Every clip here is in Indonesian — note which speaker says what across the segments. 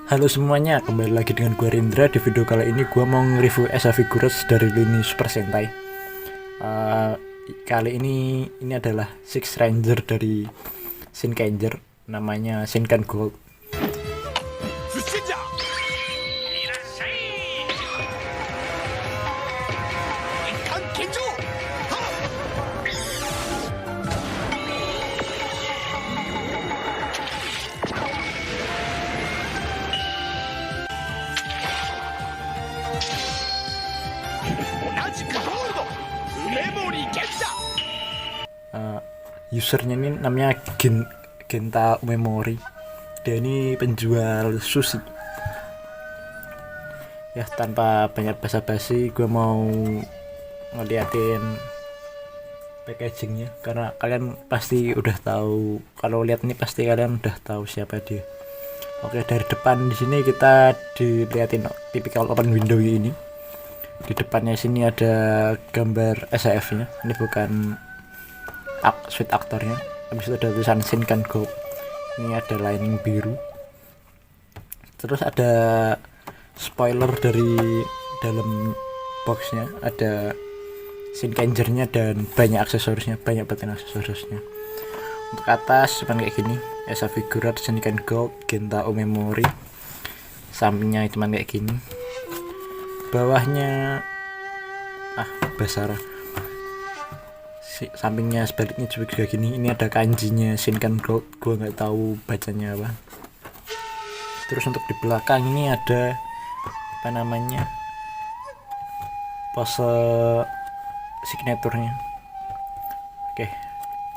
Speaker 1: Halo semuanya, kembali lagi dengan gue Rindra. Di video kali ini gue mau nge-review Esa Figures dari lini Super Sentai. Eh, Kali ini adalah Six Ranger dari Shinkenger, namanya Shinken Gold. Usernya ini namanya Genta Memory. Dia ini penjual sushi. Ya, tanpa banyak basa-basi, gue mau ngeliatin packagingnya karena kalian pasti udah tahu. Kalau lihat ini pasti kalian udah tahu siapa dia. Oke, dari depan di sini kita dilihatin tipikal open window ini. Di depannya sini ada gambar SAF-nya. Ini bukan suite aktornya. Habis itu ada tulisan Shinken Gold. Ini ada lining biru. Terus ada spoiler dari dalam boxnya, ada Shinkengernya dan banyak aksesorisnya, banyak banget aksesorisnya. Untuk atas cuman kayak gini, Esa Figures Shinken Gold Genta Memory. Sampingnya cuman kayak gini. Bawahnya Basara. Sampingnya sebaliknya juga gini. Ini ada kanjinya Shinken Gold, gue nggak tahu bacanya apa. Terus untuk di belakang ini ada apa namanya, pose signaturnya. Oke,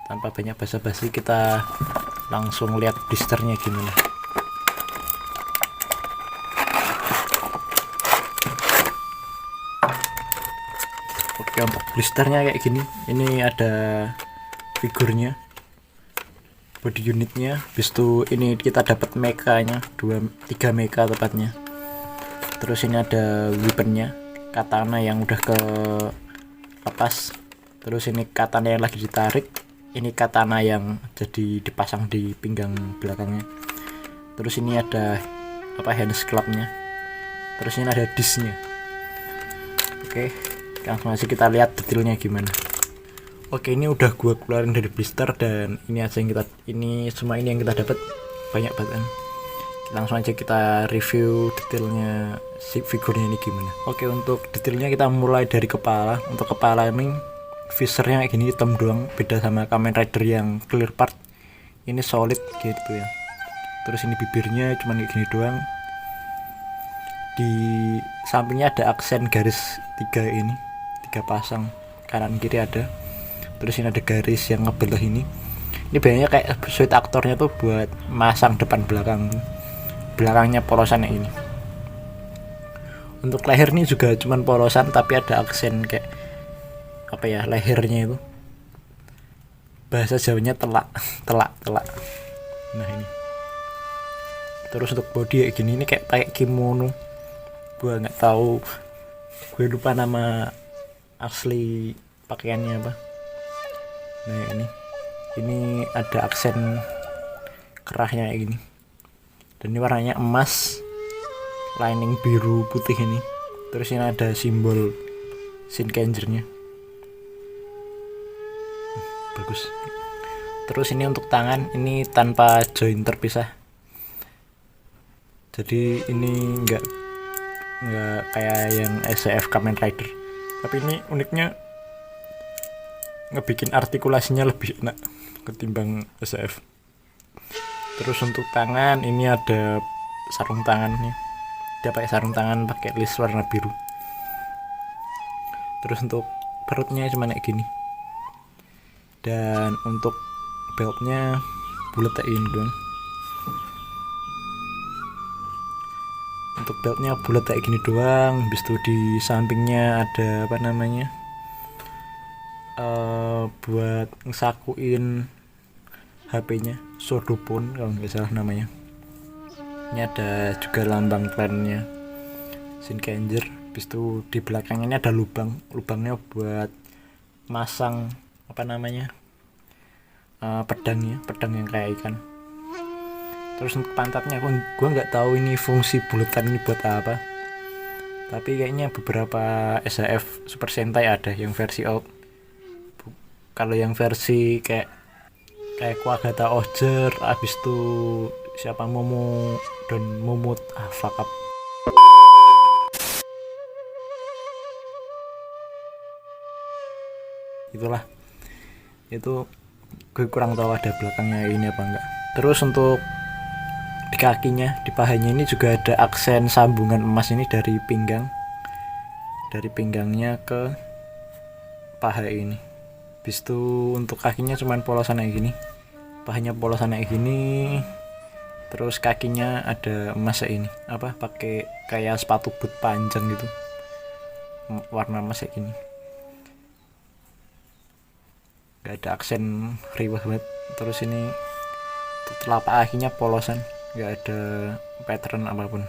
Speaker 1: tanpa banyak basa-basi kita langsung lihat blisternya gimana. Oke, untuk blisternya kayak gini. Ini ada figurnya, body unitnya. Habis itu ini kita dapat mechanya, 3 mecha tepatnya. Terus ini ada weaponnya, katana yang udah ke lepas. Terus ini katana yang lagi ditarik. Ini katana yang jadi dipasang di pinggang belakangnya. Terus ini ada hands clubnya. Terus ini ada discnya. Oke, langsung aja kita lihat detailnya gimana. Oke, ini udah gua keluarin dari blister dan ini aja yang semua ini yang kita dapat, banyak banget. Langsung aja kita review detailnya si figurnya ini gimana. Oke, untuk detailnya kita mulai dari kepala. Untuk kepala ini visornya kayak gini, hitam doang, beda sama Kamen Rider yang clear part. Ini solid gitu ya. Terus ini bibirnya cuman kayak gini doang. Di sampingnya ada aksen garis 3 pasang, kanan kiri ada. Terus ini ada garis yang ngebelah ini. Ini biasanya kayak suite aktornya tuh buat masang depan belakang. Belakangnya polosan ini. Untuk leher ini juga cuman polosan tapi ada aksen kayak lehernya itu. Bahasa Jawanya telak. Nah, ini. Terus untuk body kayak gini, ini kayak pakai kimono. Gua nggak tahu, gue lupa nama asli pakaiannya apa. Nah, ini ada aksen kerahnya kayak gini. Dan ini warnanya emas, lining biru putih ini. Terus ini ada simbol Shinkengernya. Bagus. Terus ini untuk tangan, ini tanpa join terpisah. Jadi ini enggak kayak yang SCF Kamen Rider. Tapi ini uniknya ngebikin artikulasinya lebih enak ketimbang SCF. Terus untuk tangan ini ada sarung tangannya. Dia pakai sarung tangan pakai list warna biru. Terus untuk perutnya cuma kayak gini. Dan untuk beltnya buletin dong. Untuk beltnya bulat kayak gini doang. Habis itu di sampingnya ada buat ngesakuin HP-nya, Sodopon kalau nggak salah namanya. Ini ada juga lambang klannya Shinkenger. Habis itu di belakangnya ini ada lubangnya buat masang pedang yang kayak ikan. Terus untuk pantatnya gue nggak tahu ini fungsi bulatan ini buat apa, tapi kayaknya beberapa SHF Super Sentai ada yang versi out. Kalau yang versi kayak Kuagata Oger, abis itu siapa Momo dan Momut, fuck up. Itulah, itu gue kurang tahu ada belakangnya ini apa enggak. Terus untuk di kakinya, di pahanya ini juga ada aksen sambungan emas ini dari pinggangnya ke paha ini. Habis itu untuk kakinya cuman polosan kayak gini, pahanya polosan kayak gini. Terus kakinya ada emas kayak ini, pakai kayak sepatu boot panjang gitu, warna emas kayak gini. Gak ada aksen riwah banget. Terus ini telapak kakinya polosan, gak ada pattern apapun.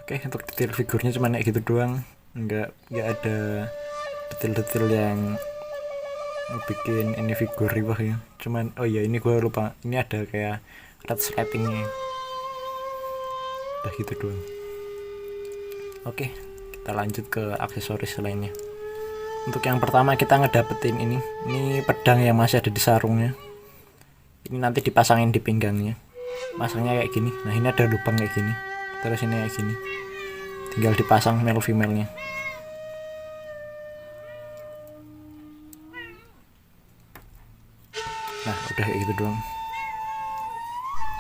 Speaker 1: Oke, untuk detail figurnya cuma kayak gitu doang, nggak ada detail-detail yang bikin ini figur riwah ya. Cuman oh iya, ini gue lupa, ini ada kayak red stripingnya. Udah gitu doang. Oke, kita lanjut ke aksesoris lainnya. Untuk yang pertama kita ngedapetin ini pedang yang masih ada di sarungnya. Ini nanti dipasangin di pinggangnya. Masangnya kayak gini. Nah, ini ada lubang kayak gini. Terus ini kayak gini. Tinggal dipasang male female-nya. Nah, udah kayak gitu doang.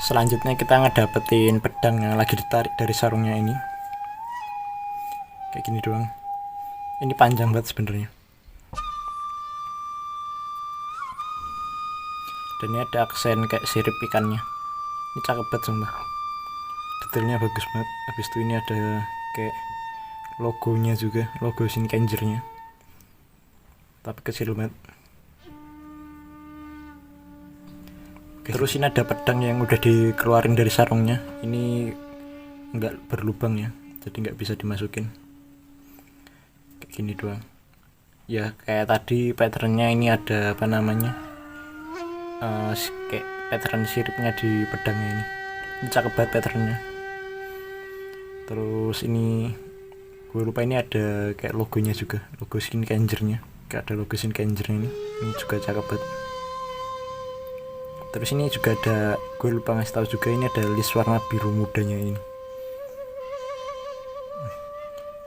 Speaker 1: Selanjutnya kita ngedapetin pedang yang lagi ditarik dari sarungnya ini. Kayak gini doang. Ini panjang banget sebenarnya. Dan ini ada aksen kayak sirip ikannya. Ini cakep banget sumpah. Detailnya bagus banget. Habis itu ini ada kayak logonya juga, logo Shinkangernya. Tapi kecil banget. Terus ini ada pedang yang udah dikeluarin dari sarungnya. Ini enggak berlubang ya, jadi nggak bisa dimasukin. Kayak gini doang. Ya kayak tadi patternnya ini ada kayak pattern siripnya di pedangnya ini. Ini cakep banget patternnya. Terus ini gue lupa, ini ada kayak logonya juga, logo Shinkangernya. Kayak ada logo Shinkangernya ini juga cakep banget. Terus ini juga ada, gue lupa ngasih tahu juga, ini ada list warna biru mudanya ini.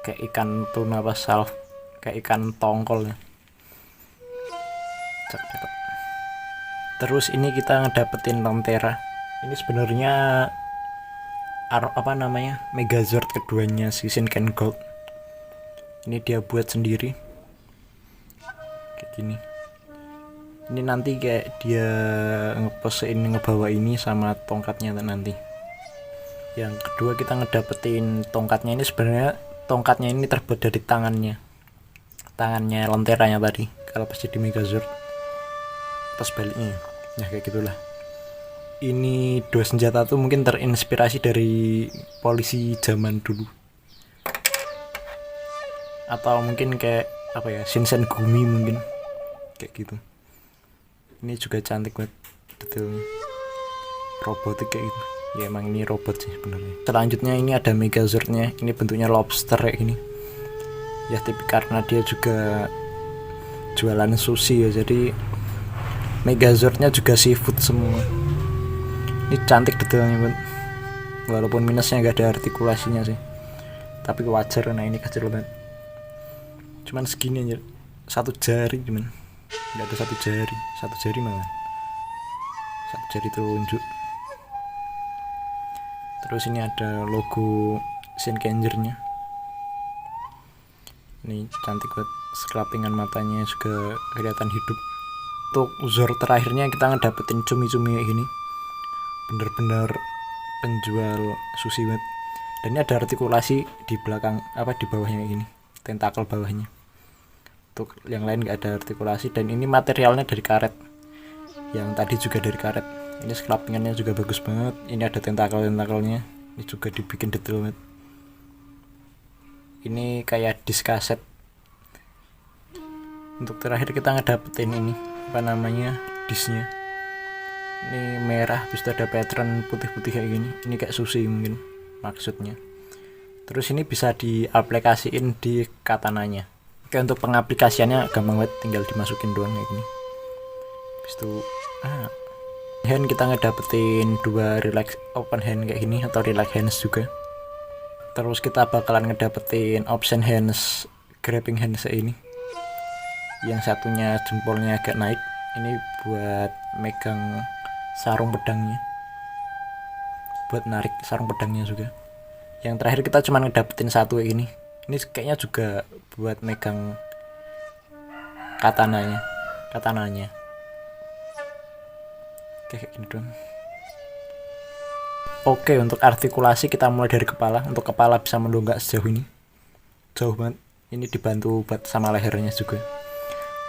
Speaker 1: Kayak ikan tuna pasal, kayak ikan tongkol ya. Cakep. Terus ini kita ngedapetin Lantera. Ini sebenarnya Megazord keduanya si Shinken Gold. Ini dia buat sendiri. Kayak gini. Ini nanti kayak dia ngebawa ini sama tongkatnya nanti. Yang kedua kita ngedapetin tongkatnya. Ini sebenarnya tongkatnya ini terbuat dari tangannya Lanteranya tadi. Kalau pas jadi Megazord, pas baliknya. Nah kayak gitulah. Ini dua senjata tuh mungkin terinspirasi dari polisi zaman dulu. Atau mungkin kayak Shinsengumi mungkin. Kayak gitu. Ini juga cantik banget detailnya. Robotik kayak gitu. Ya emang ini robot sih sebenarnya. Selanjutnya ini ada Megazordnya. Ini bentuknya lobster kayak gini. Ya tapi karena dia juga jualan sushi ya, jadi Megazordnya juga seafood semua. Ini cantik detailnya banget. Walaupun minusnya gak ada artikulasinya sih, tapi wajar. Nah ini kecil banget, cuman segini aja, satu jari cuman, gak ada satu jari malah, satu jari telunjuk. Terus ini ada logo Shinkangernya. Ini cantik banget, sekelapingan matanya juga kelihatan hidup. Untuk Zord terakhirnya kita ngedapetin cumi-cumi kayak gini, bener-bener penjual sushi banget. Dan ini ada artikulasi di belakang, di bawahnya kayak gini, tentakel bawahnya. Untuk yang lain gak ada artikulasi. Dan ini materialnya dari karet, yang tadi juga dari karet. Ini skelapingannya juga bagus banget. Ini ada tentakelnya, ini juga dibikin detail banget. Ini kayak disk kaset. Untuk terakhir kita ngedapetin ini disknya. Ini merah, habis itu ada pattern putih-putih kayak gini. Ini kayak sushi mungkin maksudnya. Terus ini bisa diaplikasiin di katananya. Oke, untuk pengaplikasiannya gampang banget, tinggal dimasukin doang kayak gini. Habis itu hand kita ngedapetin 2 relax open hand kayak gini atau relax hands juga. Terus kita bakalan ngedapetin option hands, grabbing hands ini. Yang satunya jempolnya agak naik. Ini buat megang sarung pedangnya, buat narik sarung pedangnya juga. Yang terakhir kita cuma ngedapetin 1 kayak gini. Ini kayaknya juga buat megang katananya. Kayak gini dong. Oke, untuk artikulasi kita mulai dari kepala. Untuk kepala bisa mendongak sejauh ini, jauh banget. Ini dibantu buat sama lehernya juga.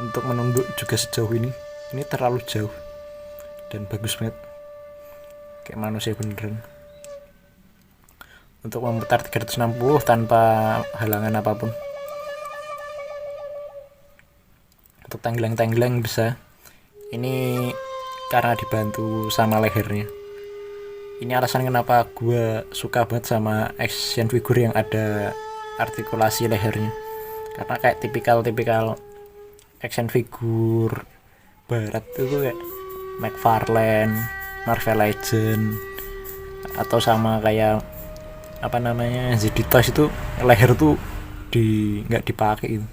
Speaker 1: Untuk menunduk juga sejauh ini terlalu jauh dan bagus banget, kayak manusia beneran. Untuk memutar 360 tanpa halangan apapun. Untuk tenggelang bisa. Ini karena dibantu sama lehernya. Ini alasan kenapa gue suka banget sama action figure yang ada artikulasi lehernya, karena kayak tipikal action figure barat itu kayak McFarlane, Marvel Legend, atau sama kayak apa namanya ZD-Toys, itu leher tuh nggak dipakai gitu.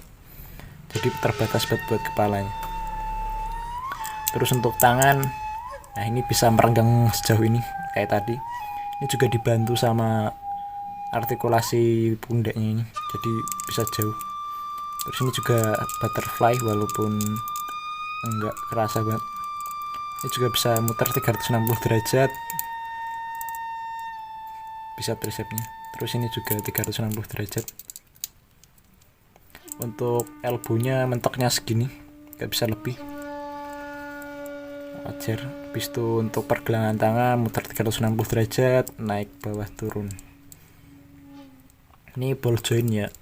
Speaker 1: Jadi terbatas buat kepalanya. Terus untuk tangan, nah ini bisa merenggang sejauh ini kayak tadi. Ini juga dibantu sama artikulasi pundaknya ini, jadi bisa jauh. Terus ini juga butterfly walaupun enggak kerasa banget. Ini juga bisa muter 360 derajat, bisa tricepnya. Terus ini juga 360 derajat. Untuk elbownya mentoknya segini, nggak bisa lebih, wajar. Habis itu untuk pergelangan tangan muter 360 derajat, naik bawah turun. Ini ball joint ya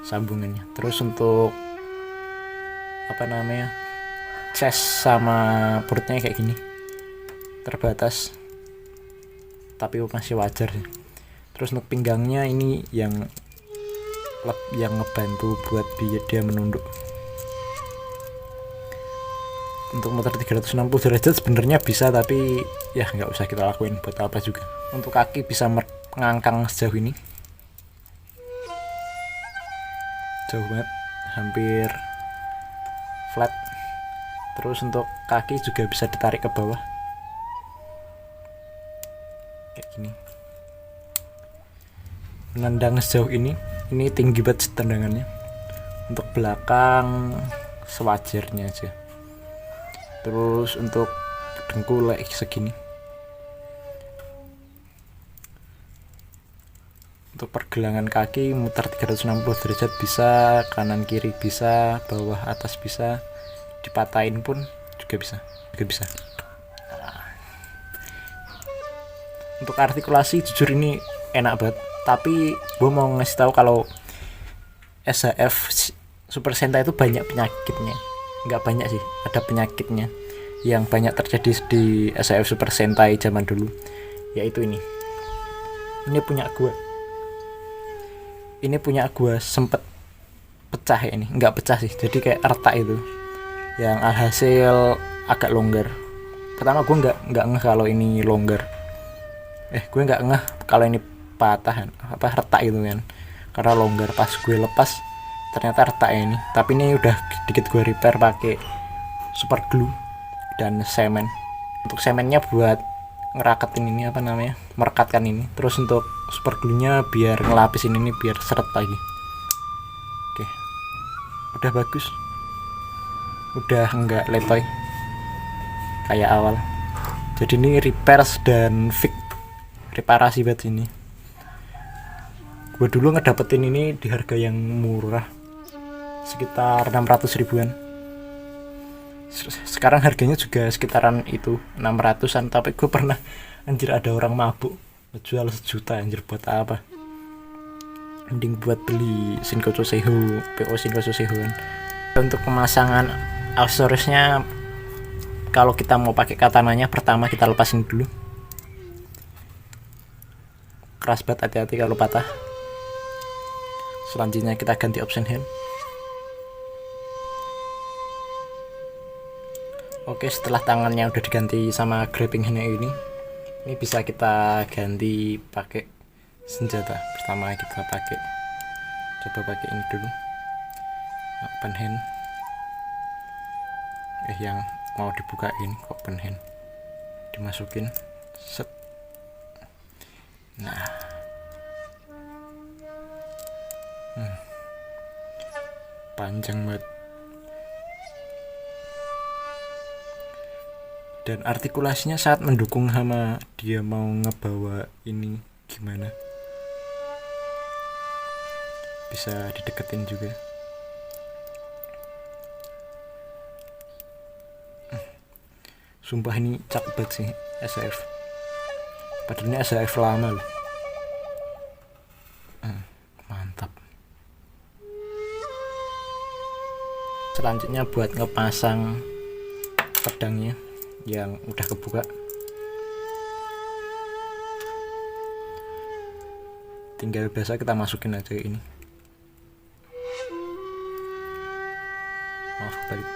Speaker 1: sambungannya. Terus untuk apa namanya chest sama perutnya kayak gini, terbatas tapi masih wajar sih. Terus untuk pinggangnya ini yang ngebantu buat dia menunduk. Untuk muter 360 derajat sebenarnya bisa, tapi ya nggak usah kita lakuin, buat apa juga. Untuk kaki bisa mengangkang sejauh ini, jauh banget, hampir flat. Terus untuk kaki juga bisa ditarik ke bawah kayak gini, menendang sejauh ini tinggi banget tendangannya. Untuk belakang sewajarnya aja. Terus untuk dengkul segini. Untuk pergelangan kaki muter 360 derajat bisa, kanan kiri bisa, bawah atas bisa, dipatahin pun juga bisa. Untuk artikulasi jujur ini enak banget, tapi gue mau ngasih tahu kalau SHF Super Sentai itu banyak penyakitnya. Nggak banyak sih, ada penyakitnya yang banyak terjadi di SHF Super Sentai zaman dulu, yaitu ini punya gua sempet pecah ya. Ini nggak pecah sih, jadi kayak retak itu, yang alhasil agak longgar. Pertama gue nggak ngeh kalau ini longgar, gue nggak ngeh kalau ini patahan retak itu kan, karena longgar. Pas gue lepas ternyata retak ini, tapi ini udah dikit gue repair pakai super glue dan semen. Untuk semennya buat ngeraketin ini merekatkan ini. Terus untuk super glue-nya biar ngelapisin ini biar seret lagi. Oke, udah bagus, udah enggak letoy kayak awal. Jadi ini repairs dan fix, reparasi banget ini. Gue dulu ngedapetin ini di harga yang murah, sekitar 600 ribuan. Sekarang harganya juga sekitaran itu 600an, tapi gue pernah anjir ada orang mabuk jual 1 juta, anjir buat apa? Mending buat beli Shinkocho Seiho, PO Shinkocho Seiho kan. Untuk pemasangan aksesorisnya kalau kita mau pakai katananya, pertama kita lepasin dulu. Keras banget, hati-hati kalau patah. Selanjutnya kita ganti option hand. Oke, setelah tangannya udah diganti sama grabbing handnya ini bisa kita ganti pakai senjata. Pertama kita coba pakai ini dulu, open hand. Yang mau dibuka ini open hand, dimasukin, set. Nah, panjang banget. Dan artikulasinya sangat mendukung sama dia mau ngebawa ini gimana. Bisa dideketin juga. Sumpah ini cakep banget sih SAF. Padahal ini SAF lama loh. Mantap. Selanjutnya buat ngepasang pedangnya yang udah kebuka, tinggal biasa kita masukin aja ini. Maaf, balik.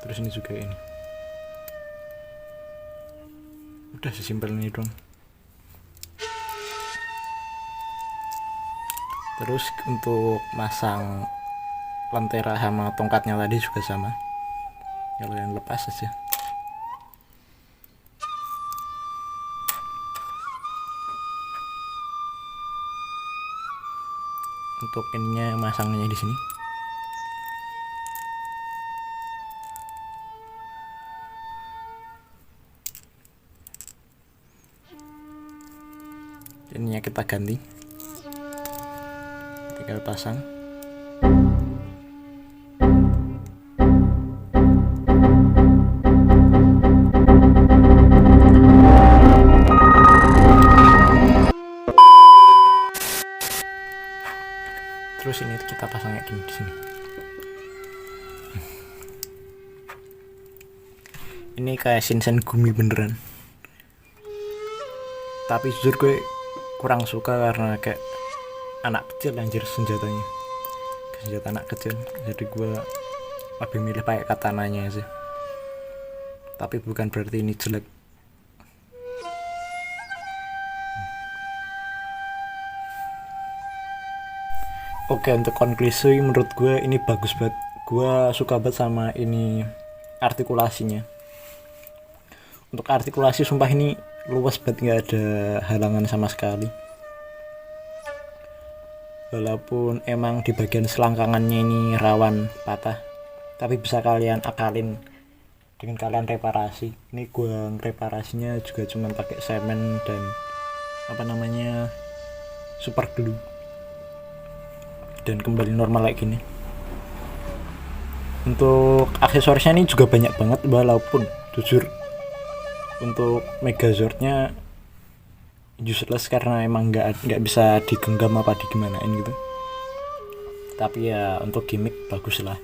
Speaker 1: Terus ini juga ini. Udah sesimpel ini dong. Terus untuk masang lentera sama tongkatnya tadi juga sama. Kalian lepas aja. Untuk ininya masangnya di sini. Ininya kita ganti. Tinggal pasang. Terus ini kita pasang kayak gini di sini. Ini kayak Shinsengumi Gumi beneran. Tapi jujur gue kurang suka karena kayak anak kecil anjir senjatanya. Senjata anak kecil. Jadi gue lebih milih pakai katananya sih. Tapi bukan berarti ini jelek. Oke, untuk konklusi menurut gue ini bagus banget. Gue suka banget sama ini artikulasinya. Untuk artikulasi sumpah ini luas banget, nggak ada halangan sama sekali. Walaupun emang di bagian selangkangannya ini rawan patah, tapi bisa kalian akalin dengan kalian reparasi. Ini gue reparasinya juga cuma pakai semen dan super glue, dan kembali normal kayak gini. Untuk aksesorisnya ini juga banyak banget, walaupun jujur untuk Megazordnya useless karena emang nggak bisa digenggam apa digimanain gitu. Tapi ya untuk gimmick bagus lah.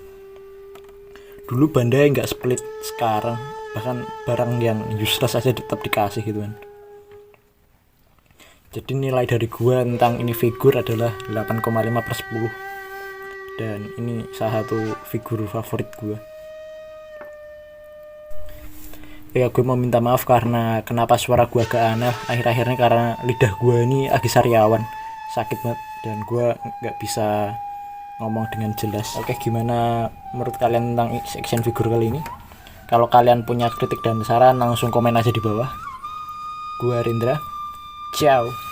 Speaker 1: Dulu Bandai nggak split, sekarang bahkan barang yang useless aja tetap dikasih gitu kan. Jadi nilai dari gua tentang ini figur adalah 8,5/10. Dan ini salah satu figur favorit gua. Ya gue mau minta maaf karena kenapa suara gua agak aneh akhir-akhir ini, karena lidah gua ini lagi sariawan, sakit banget dan gua nggak bisa ngomong dengan jelas. Oke, gimana menurut kalian tentang action figure kali ini? Kalau kalian punya kritik dan saran langsung komen aja di bawah. Gua Rindra. Ciao.